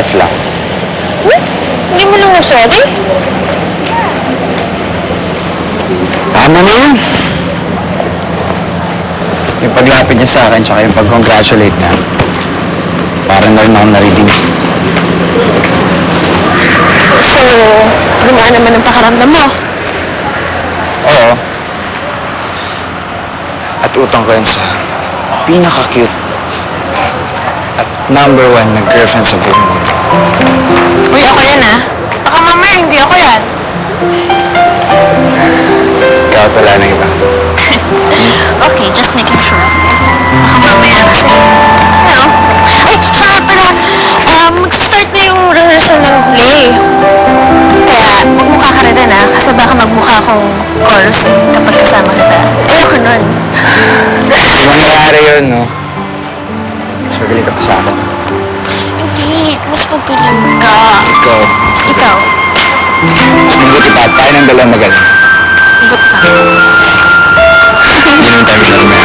Congrats lang. Hindi mo lang sorry? Tama na yun. Yung paglapit niya sa akin, tsaka yung pag-congratulate niya. Parang na rin ako narinig. So, gumaan naman ang pakaramdam mo. Oo. At utang ko yun sa pinaka-cute at number 1 na girlfriend sa buong mundo. Uy, ako yan ah. Baka mamaya hindi ako yan. Ikaw pala na iba. Okay, just making sure. Baka mamaya kasi, Ay, siya pala, mag-start na yung rehearsal ng play. Kaya, magmukha ka rin ah, kasi baka magmukha akong chorus kapag kasama kita. Ayoko nun. Hindi mangyayari yun, no? Mas magaling ka pa sa akin. Hindi, mas magaling ka. Ikaw. Ikaw, Mas mabuti pa. Tayo ng dalawang magaling. ba't ka? Hindi naman tayo magaling na